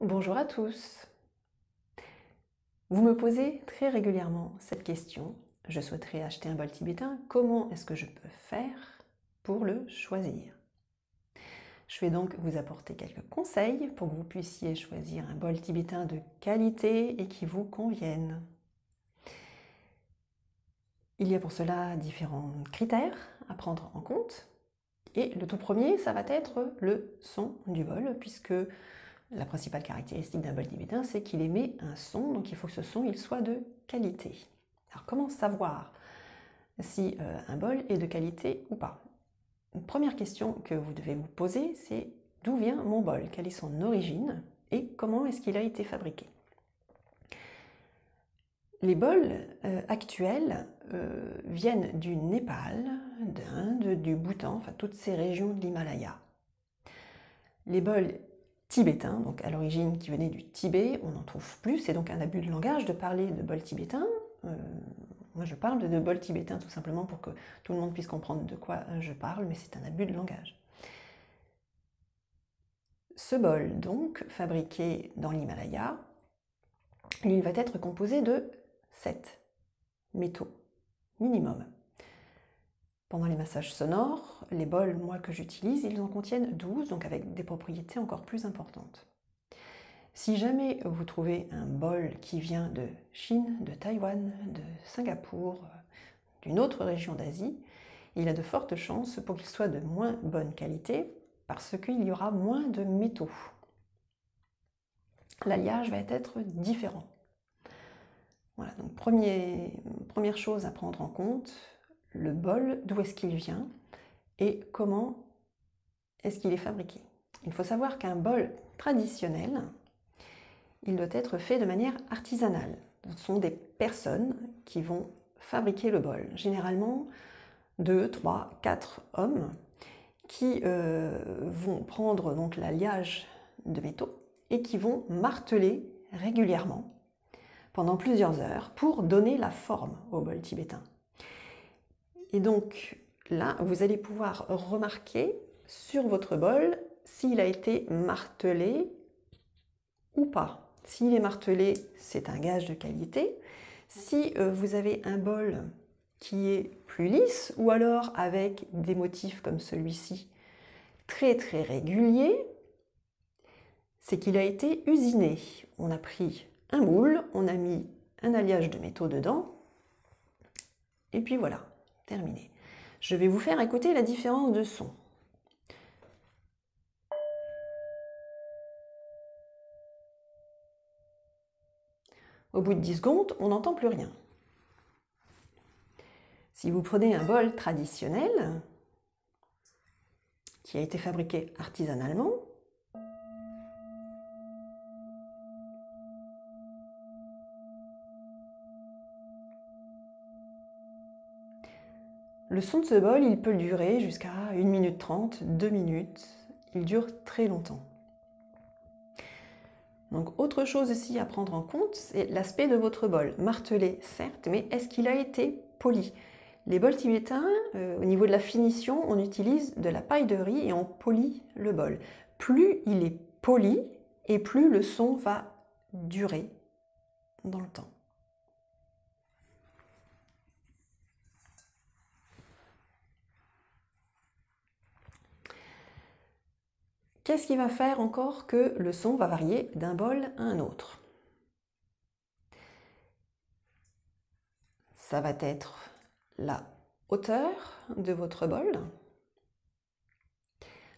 Bonjour à tous. Vous me posez très régulièrement cette question. Je souhaiterais acheter un bol tibétain. Comment est-ce que je peux faire pour le choisir? Je vais donc vous apporter quelques conseils pour que vous puissiez choisir un bol tibétain de qualité et qui vous convienne. Il y a pour cela différents critères à prendre en compte. Et le tout premier, ça va être le son du bol, puisque la principale caractéristique d'un bol tibétain, c'est qu'il émet un son, donc il faut que ce son il soit de qualité. Alors comment savoir si un bol est de qualité ou pas? Une première question que vous devez vous poser, c'est d'où vient mon bol? Quelle est son origine et comment est-ce qu'il a été fabriqué? Les bols actuels viennent du Népal, d'Inde, du Bhoutan, enfin toutes ces régions de l'Himalaya. Les bols tibétains, donc à l'origine qui venaient du Tibet, on n'en trouve plus, c'est donc un abus de langage de parler de bol tibétain. Moi je parle de bol tibétain tout simplement pour que tout le monde puisse comprendre de quoi je parle, mais c'est un abus de langage. Ce bol, donc, fabriqué dans l'Himalaya, il va être composé de 7 métaux minimum. Pendant les massages sonores, les bols, moi, que j'utilise, ils en contiennent 12, donc avec des propriétés encore plus importantes. Si jamais vous trouvez un bol qui vient de Chine, de Taïwan, de Singapour, d'une autre région d'Asie, il a de fortes chances pour qu'il soit de moins bonne qualité parce qu'il y aura moins de métaux. L'alliage va être différent. Voilà, donc première chose à prendre en compte, le bol, d'où est-ce qu'il vient et comment est-ce qu'il est fabriqué. Il faut savoir qu'un bol traditionnel, il doit être fait de manière artisanale. Ce sont des personnes qui vont fabriquer le bol. Généralement, 2, 3, 4 hommes qui vont prendre donc l'alliage de métaux et qui vont marteler régulièrement pendant plusieurs heures pour donner la forme au bol tibétain. Et donc là, vous allez pouvoir remarquer sur votre bol s'il a été martelé ou pas. S'il est martelé, c'est un gage de qualité. Si vous avez un bol qui est plus lisse ou alors avec des motifs comme celui-ci très très réguliers, c'est qu'il a été usiné. On a pris un moule, on a mis un alliage de métaux dedans et puis voilà, terminé. Je vais vous faire écouter la différence de son. Au bout de 10 secondes, on n'entend plus rien. Si vous prenez un bol traditionnel, qui a été fabriqué artisanalement, le son de ce bol, il peut durer jusqu'à 1 minute 30, 2 minutes. Il dure très longtemps. Donc, autre chose aussi à prendre en compte, c'est l'aspect de votre bol. Martelé, certes, mais est-ce qu'il a été poli? Les bols tibétains, au niveau de la finition, on utilise de la paille de riz et on polit le bol. Plus il est poli et plus le son va durer dans le temps. Qu'est-ce qui va faire encore que le son va varier d'un bol à un autre? Ça va être la hauteur de votre bol,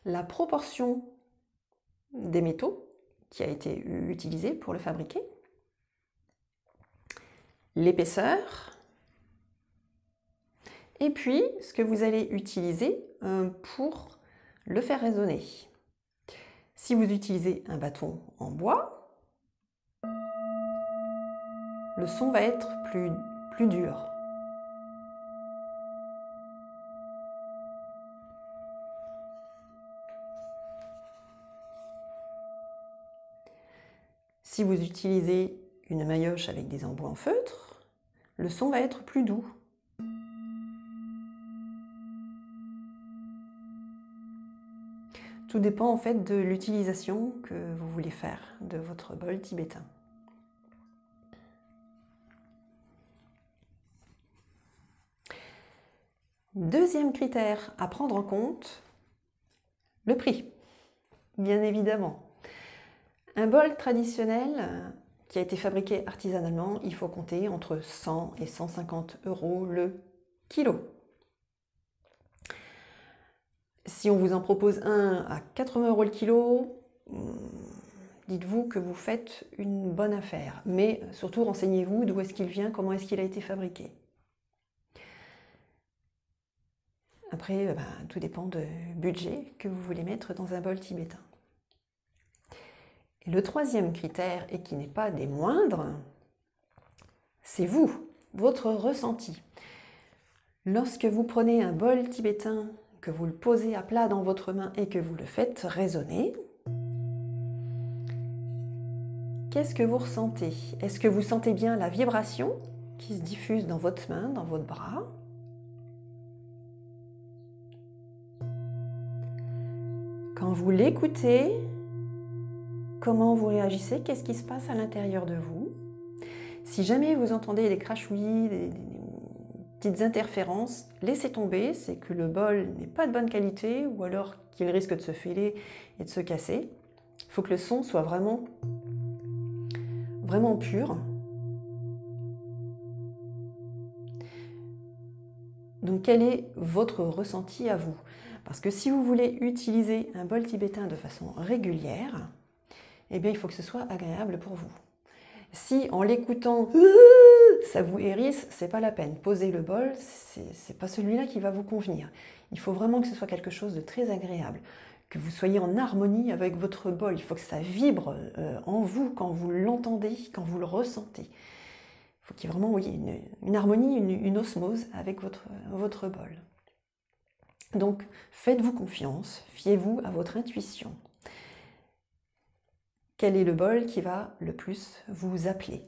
la proportion des métaux qui a été utilisé pour le fabriquer, l'épaisseur, et puis ce que vous allez utiliser pour le faire résonner. Si vous utilisez un bâton en bois, le son va être plus dur. Si vous utilisez une maillotche avec des embouts en feutre, le son va être plus doux. Tout dépend en fait de l'utilisation que vous voulez faire de votre bol tibétain. Deuxième critère à prendre en compte, le prix, bien évidemment. Un bol traditionnel qui a été fabriqué artisanalement, il faut compter entre 100 et 150 € le kilo. Si on vous en propose un à 80 € le kilo, dites-vous que vous faites une bonne affaire. Mais surtout, renseignez-vous d'où est-ce qu'il vient, comment est-ce qu'il a été fabriqué. Après, tout dépend du budget que vous voulez mettre dans un bol tibétain. Et le troisième critère, et qui n'est pas des moindres, c'est vous, votre ressenti. Lorsque vous prenez un bol tibétain, que vous le posez à plat dans votre main et que vous le faites résonner, qu'est-ce que vous ressentez? Est-ce que vous sentez bien la vibration qui se diffuse dans votre main, dans votre bras? Quand vous l'écoutez, comment vous réagissez? Qu'est-ce qui se passe à l'intérieur de vous? Si jamais vous entendez des crachouillis, des petites interférences, laissez tomber, c'est que le bol n'est pas de bonne qualité ou alors qu'il risque de se fêler et de se casser. Il faut que le son soit vraiment pur. Donc quel est votre ressenti à vous? Parce que si vous voulez utiliser un bol tibétain de façon régulière, eh bien il faut que ce soit agréable pour vous. Si en l'écoutant, ça vous hérisse, c'est pas la peine. Posez le bol, c'est pas celui-là qui va vous convenir. Il faut vraiment que ce soit quelque chose de très agréable, que vous soyez en harmonie avec votre bol. Il faut que ça vibre en vous quand vous l'entendez, quand vous le ressentez. Il faut qu'il y ait vraiment une harmonie, une osmose avec votre bol. Donc, faites-vous confiance, fiez-vous à votre intuition. Quel est le bol qui va le plus vous appeler?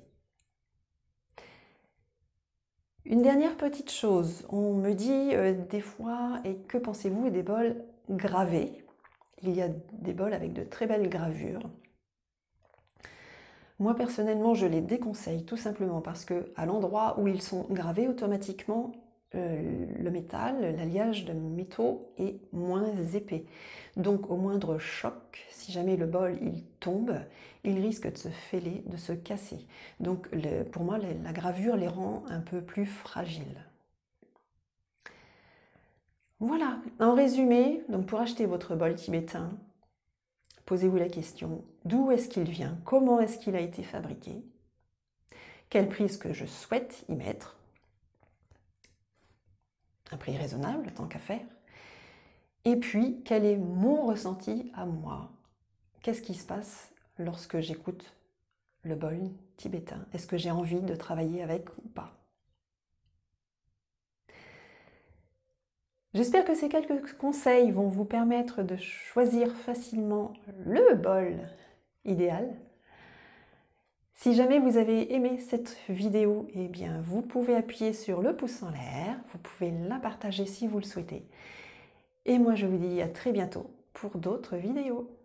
Une dernière petite chose, on me dit des fois, et que pensez-vous des bols gravés? Il y a des bols avec de très belles gravures. Moi personnellement, je les déconseille tout simplement parce que à l'endroit où ils sont gravés, automatiquement, le métal, l'alliage de métaux est moins épais. Donc au moindre choc, si jamais le bol il tombe, il risque de se fêler, de se casser. Donc pour moi, la gravure les rend un peu plus fragiles. Voilà, en résumé, donc pour acheter votre bol tibétain, posez-vous la question, d'où est-ce qu'il vient? Comment est-ce qu'il a été fabriqué? Quel prix est-ce que je souhaite y mettre? Un prix raisonnable, tant qu'à faire. Et puis, quel est mon ressenti à moi? Qu'est-ce qui se passe lorsque j'écoute le bol tibétain? Est-ce que j'ai envie de travailler avec ou pas? J'espère que ces quelques conseils vont vous permettre de choisir facilement le bol idéal. Si jamais vous avez aimé cette vidéo, eh bien vous pouvez appuyer sur le pouce en l'air, vous pouvez la partager si vous le souhaitez. Et moi je vous dis à très bientôt pour d'autres vidéos.